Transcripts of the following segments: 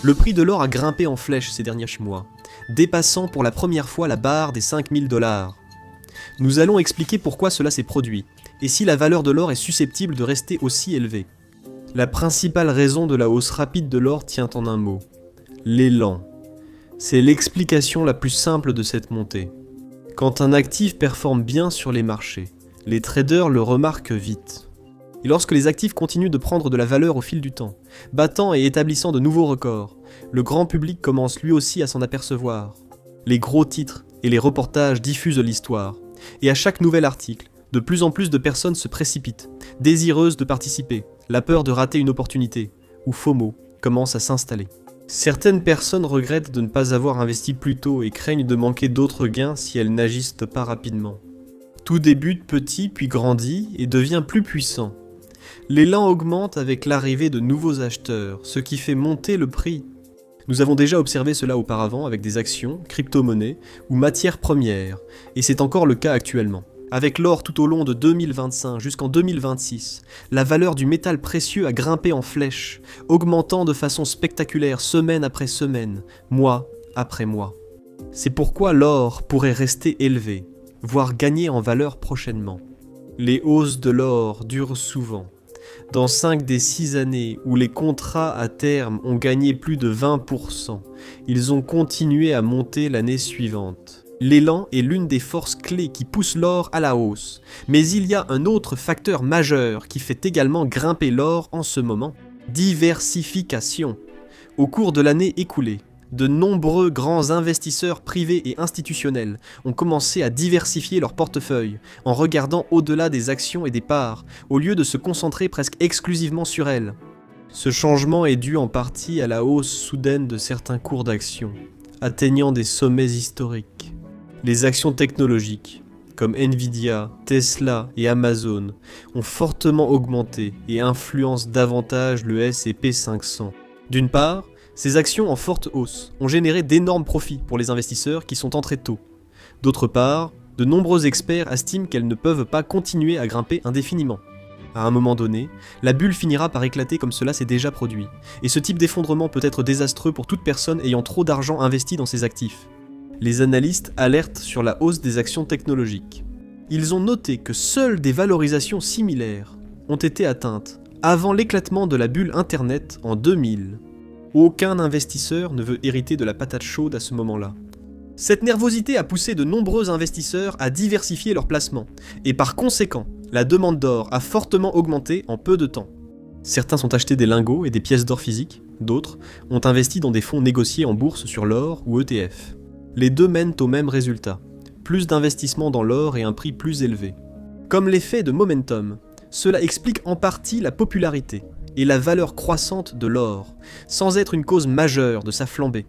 Le prix de l'or a grimpé en flèche ces derniers mois, dépassant pour la première fois la barre des 5000 $. Nous allons expliquer pourquoi cela s'est produit, et si la valeur de l'or est susceptible de rester aussi élevée. La principale raison de la hausse rapide de l'or tient en un mot: l'élan. C'est l'explication la plus simple de cette montée. Quand un actif performe bien sur les marchés, les traders le remarquent vite. Et lorsque les actifs continuent de prendre de la valeur au fil du temps, battant et établissant de nouveaux records, le grand public commence lui aussi à s'en apercevoir. Les gros titres et les reportages diffusent l'histoire, et à chaque nouvel article, de plus en plus de personnes se précipitent, désireuses de participer, la peur de rater une opportunité, ou FOMO, commence à s'installer. Certaines personnes regrettent de ne pas avoir investi plus tôt et craignent de manquer d'autres gains si elles n'agissent pas rapidement. Tout débute petit puis grandit et devient plus puissant. L'élan augmente avec l'arrivée de nouveaux acheteurs, ce qui fait monter le prix. Nous avons déjà observé cela auparavant avec des actions, crypto-monnaies ou matières premières, et c'est encore le cas actuellement. Avec l'or tout au long de 2025 jusqu'en 2026, la valeur du métal précieux a grimpé en flèche, augmentant de façon spectaculaire semaine après semaine, mois après mois. C'est pourquoi l'or pourrait rester élevé, voire gagner en valeur prochainement. Les hausses de l'or durent souvent. Dans 5 des 6 années où les contrats à terme ont gagné plus de 20%, ils ont continué à monter l'année suivante. L'élan est l'une des forces clés qui pousse l'or à la hausse, mais il y a un autre facteur majeur qui fait également grimper l'or en ce moment: diversification. Au cours de l'année écoulée, de nombreux grands investisseurs privés et institutionnels ont commencé à diversifier leur portefeuille en regardant au-delà des actions et des parts, au lieu de se concentrer presque exclusivement sur elles. Ce changement est dû en partie à la hausse soudaine de certains cours d'actions, atteignant des sommets historiques. Les actions technologiques, comme Nvidia, Tesla et Amazon, ont fortement augmenté et influencent davantage le S&P 500. D'une part, ces actions en forte hausse ont généré d'énormes profits pour les investisseurs qui sont entrés tôt. D'autre part, de nombreux experts estiment qu'elles ne peuvent pas continuer à grimper indéfiniment. À un moment donné, la bulle finira par éclater comme cela s'est déjà produit, et ce type d'effondrement peut être désastreux pour toute personne ayant trop d'argent investi dans ses actifs. Les analystes alertent sur la hausse des actions technologiques. Ils ont noté que seules des valorisations similaires ont été atteintes avant l'éclatement de la bulle Internet en 2000. Aucun investisseur ne veut hériter de la patate chaude à ce moment-là. Cette nervosité a poussé de nombreux investisseurs à diversifier leurs placements, et par conséquent, la demande d'or a fortement augmenté en peu de temps. Certains ont acheté des lingots et des pièces d'or physiques, d'autres ont investi dans des fonds négociés en bourse sur l'or ou ETF. Les deux mènent au même résultat: plus d'investissement dans l'or et un prix plus élevé. Comme l'effet de momentum, cela explique en partie la popularité et la valeur croissante de l'or, sans être une cause majeure de sa flambée.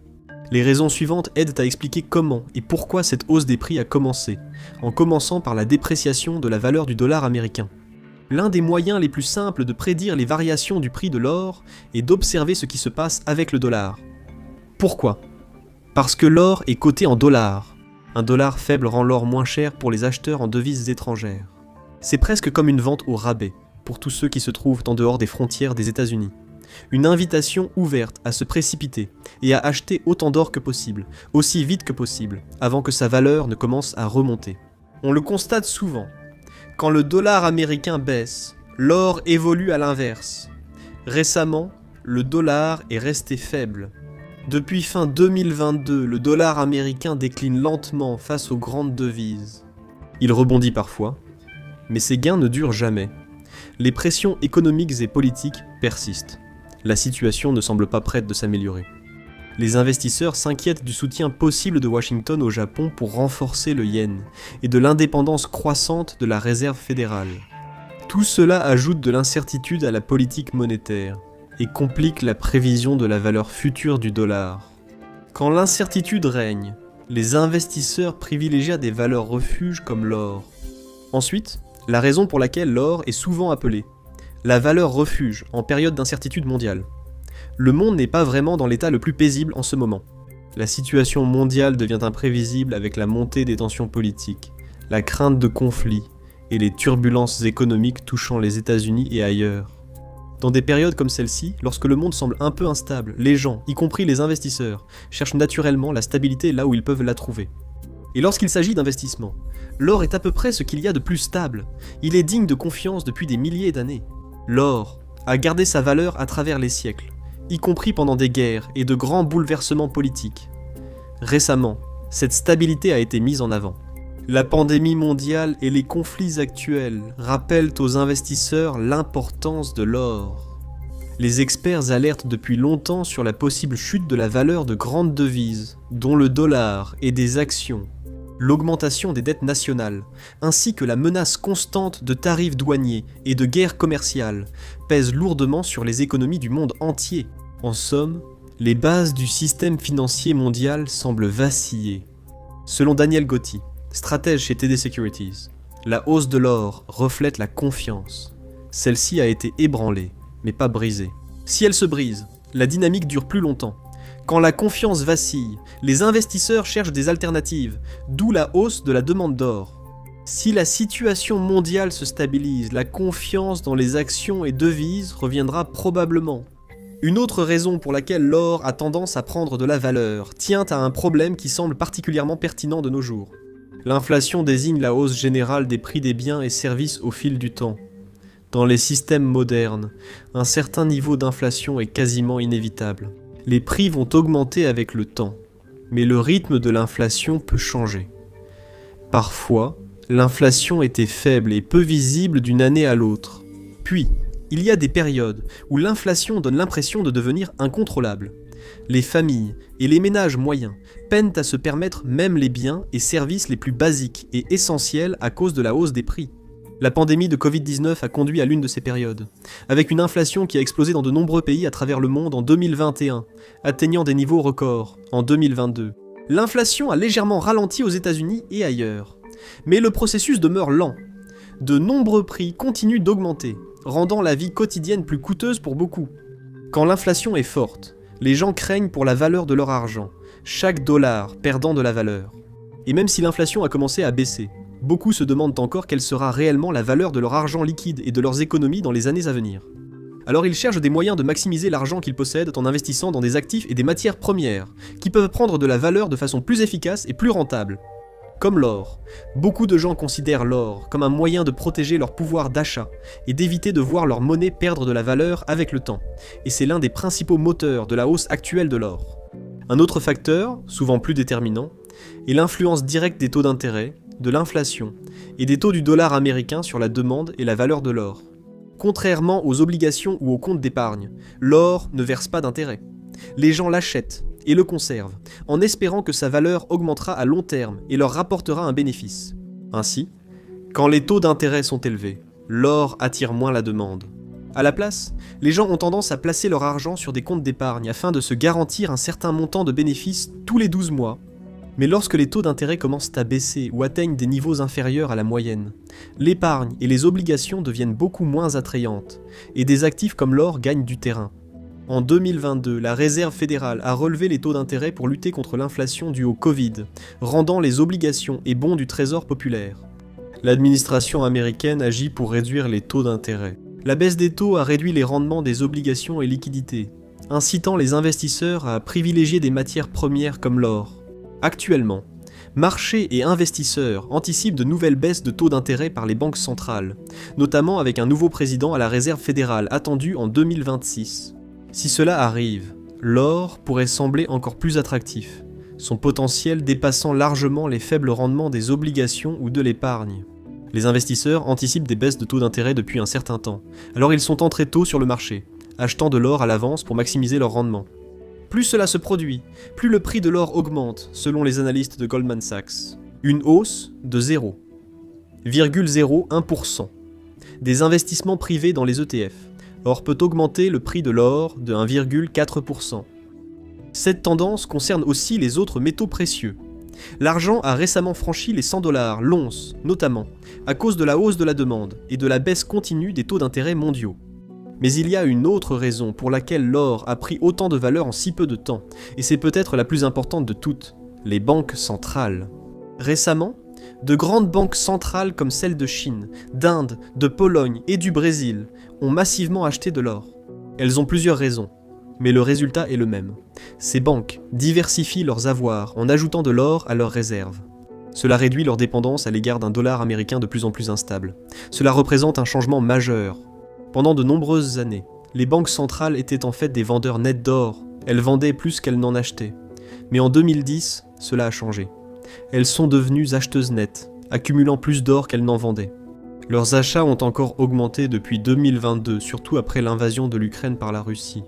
Les raisons suivantes aident à expliquer comment et pourquoi cette hausse des prix a commencé, en commençant par la dépréciation de la valeur du dollar américain. L'un des moyens les plus simples de prédire les variations du prix de l'or est d'observer ce qui se passe avec le dollar. Pourquoi ? Parce que l'or est coté en dollars. Un dollar faible rend l'or moins cher pour les acheteurs en devises étrangères. C'est presque comme une vente au rabais pour tous ceux qui se trouvent en dehors des frontières des États-Unis. Une invitation ouverte à se précipiter et à acheter autant d'or que possible, aussi vite que possible, avant que sa valeur ne commence à remonter. On le constate souvent. Quand le dollar américain baisse, l'or évolue à l'inverse. Récemment, le dollar est resté faible. Depuis fin 2022, le dollar américain décline lentement face aux grandes devises. Il rebondit parfois, mais ses gains ne durent jamais. Les pressions économiques et politiques persistent. La situation ne semble pas prête de s'améliorer. Les investisseurs s'inquiètent du soutien possible de Washington au Japon pour renforcer le yen et de l'indépendance croissante de la Réserve fédérale. Tout cela ajoute de l'incertitude à la politique monétaire et complique la prévision de la valeur future du dollar. Quand l'incertitude règne, les investisseurs privilégient des valeurs refuges comme l'or. Ensuite, la raison pour laquelle l'or est souvent appelé la valeur refuge en période d'incertitude mondiale. Le monde n'est pas vraiment dans l'état le plus paisible en ce moment. La situation mondiale devient imprévisible avec la montée des tensions politiques, la crainte de conflits et les turbulences économiques touchant les États-Unis et ailleurs. Dans des périodes comme celle-ci, lorsque le monde semble un peu instable, les gens, y compris les investisseurs, cherchent naturellement la stabilité là où ils peuvent la trouver. Et lorsqu'il s'agit d'investissement, l'or est à peu près ce qu'il y a de plus stable. Il est digne de confiance depuis des milliers d'années. L'or a gardé sa valeur à travers les siècles, y compris pendant des guerres et de grands bouleversements politiques. Récemment, cette stabilité a été mise en avant. La pandémie mondiale et les conflits actuels rappellent aux investisseurs l'importance de l'or. Les experts alertent depuis longtemps sur la possible chute de la valeur de grandes devises, dont le dollar et des actions, l'augmentation des dettes nationales, ainsi que la menace constante de tarifs douaniers et de guerres commerciales pèsent lourdement sur les économies du monde entier. En somme, les bases du système financier mondial semblent vaciller. Selon Daniel Gotti, stratège chez TD Securities, la hausse de l'or reflète la confiance. Celle-ci a été ébranlée, mais pas brisée. Si elle se brise, la dynamique dure plus longtemps. Quand la confiance vacille, les investisseurs cherchent des alternatives, d'où la hausse de la demande d'or. Si la situation mondiale se stabilise, la confiance dans les actions et devises reviendra probablement. Une autre raison pour laquelle l'or a tendance à prendre de la valeur tient à un problème qui semble particulièrement pertinent de nos jours. L'inflation désigne la hausse générale des prix des biens et services au fil du temps. Dans les systèmes modernes, un certain niveau d'inflation est quasiment inévitable. Les prix vont augmenter avec le temps, mais le rythme de l'inflation peut changer. Parfois, l'inflation était faible et peu visible d'une année à l'autre. Puis, il y a des périodes où l'inflation donne l'impression de devenir incontrôlable. Les familles et les ménages moyens peinent à se permettre même les biens et services les plus basiques et essentiels à cause de la hausse des prix. La pandémie de Covid-19 a conduit à l'une de ces périodes, avec une inflation qui a explosé dans de nombreux pays à travers le monde en 2021, atteignant des niveaux records en 2022. L'inflation a légèrement ralenti aux États-Unis et ailleurs, mais le processus demeure lent. De nombreux prix continuent d'augmenter, rendant la vie quotidienne plus coûteuse pour beaucoup. Quand l'inflation est forte, les gens craignent pour la valeur de leur argent, chaque dollar perdant de la valeur. Et même si l'inflation a commencé à baisser, beaucoup se demandent encore quelle sera réellement la valeur de leur argent liquide et de leurs économies dans les années à venir. Alors ils cherchent des moyens de maximiser l'argent qu'ils possèdent en investissant dans des actifs et des matières premières, qui peuvent prendre de la valeur de façon plus efficace et plus rentable. Comme l'or, beaucoup de gens considèrent l'or comme un moyen de protéger leur pouvoir d'achat et d'éviter de voir leur monnaie perdre de la valeur avec le temps, et c'est l'un des principaux moteurs de la hausse actuelle de l'or. Un autre facteur, souvent plus déterminant, est l'influence directe des taux d'intérêt, de l'inflation et des taux du dollar américain sur la demande et la valeur de l'or. Contrairement aux obligations ou aux comptes d'épargne, l'or ne verse pas d'intérêt. Les gens l'achètent et le conservent, en espérant que sa valeur augmentera à long terme et leur rapportera un bénéfice. Ainsi, quand les taux d'intérêt sont élevés, l'or attire moins la demande. À la place, les gens ont tendance à placer leur argent sur des comptes d'épargne afin de se garantir un certain montant de bénéfices tous les 12 mois. Mais lorsque les taux d'intérêt commencent à baisser ou atteignent des niveaux inférieurs à la moyenne, l'épargne et les obligations deviennent beaucoup moins attrayantes, et des actifs comme l'or gagnent du terrain. En 2022, la Réserve fédérale a relevé les taux d'intérêt pour lutter contre l'inflation due au Covid, rendant les obligations et bons du Trésor populaires. L'administration américaine agit pour réduire les taux d'intérêt. La baisse des taux a réduit les rendements des obligations et liquidités, incitant les investisseurs à privilégier des matières premières comme l'or. Actuellement, marchés et investisseurs anticipent de nouvelles baisses de taux d'intérêt par les banques centrales, notamment avec un nouveau président à la Réserve fédérale attendu en 2026. Si cela arrive, l'or pourrait sembler encore plus attractif, son potentiel dépassant largement les faibles rendements des obligations ou de l'épargne. Les investisseurs anticipent des baisses de taux d'intérêt depuis un certain temps, alors ils sont entrés tôt sur le marché, achetant de l'or à l'avance pour maximiser leur rendement. Plus cela se produit, plus le prix de l'or augmente, selon les analystes de Goldman Sachs. Une hausse de 0,01% des investissements privés dans les ETF. Or peut augmenter le prix de l'or de 1,4%. Cette tendance concerne aussi les autres métaux précieux. L'argent a récemment franchi les 100 $, l'once, notamment, à cause de la hausse de la demande et de la baisse continue des taux d'intérêt mondiaux. Mais il y a une autre raison pour laquelle l'or a pris autant de valeur en si peu de temps, et c'est peut-être la plus importante de toutes, les banques centrales. Récemment, de grandes banques centrales comme celles de Chine, d'Inde, de Pologne et du Brésil ont massivement acheté de l'or. Elles ont plusieurs raisons, mais le résultat est le même. Ces banques diversifient leurs avoirs en ajoutant de l'or à leurs réserves. Cela réduit leur dépendance à l'égard d'un dollar américain de plus en plus instable. Cela représente un changement majeur. Pendant de nombreuses années, les banques centrales étaient en fait des vendeurs nets d'or. Elles vendaient plus qu'elles n'en achetaient. Mais en 2010, cela a changé. Elles sont devenues acheteuses nettes, accumulant plus d'or qu'elles n'en vendaient. Leurs achats ont encore augmenté depuis 2022, surtout après l'invasion de l'Ukraine par la Russie.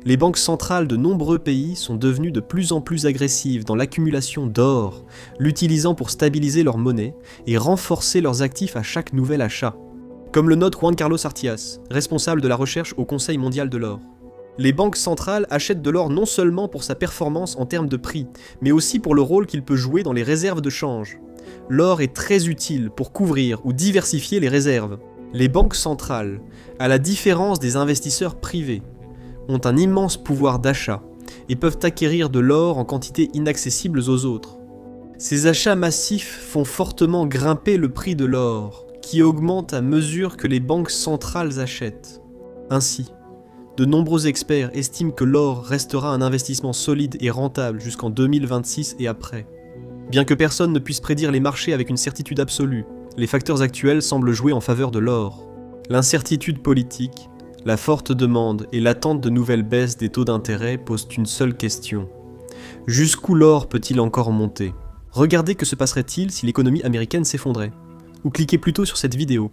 Les banques centrales de nombreux pays sont devenues de plus en plus agressives dans l'accumulation d'or, l'utilisant pour stabiliser leur monnaie et renforcer leurs actifs à chaque nouvel achat. Comme le note Juan Carlos Artigas, responsable de la recherche au Conseil mondial de l'or. Les banques centrales achètent de l'or non seulement pour sa performance en termes de prix, mais aussi pour le rôle qu'il peut jouer dans les réserves de change. L'or est très utile pour couvrir ou diversifier les réserves. Les banques centrales, à la différence des investisseurs privés, ont un immense pouvoir d'achat et peuvent acquérir de l'or en quantités inaccessibles aux autres. Ces achats massifs font fortement grimper le prix de l'or, qui augmente à mesure que les banques centrales achètent. Ainsi, de nombreux experts estiment que l'or restera un investissement solide et rentable jusqu'en 2026 et après. Bien que personne ne puisse prédire les marchés avec une certitude absolue, les facteurs actuels semblent jouer en faveur de l'or. L'incertitude politique, la forte demande et l'attente de nouvelles baisses des taux d'intérêt posent une seule question. Jusqu'où l'or peut-il encore monter ? Regardez que se passerait-il si l'économie américaine s'effondrait ? Ou cliquez plutôt sur cette vidéo.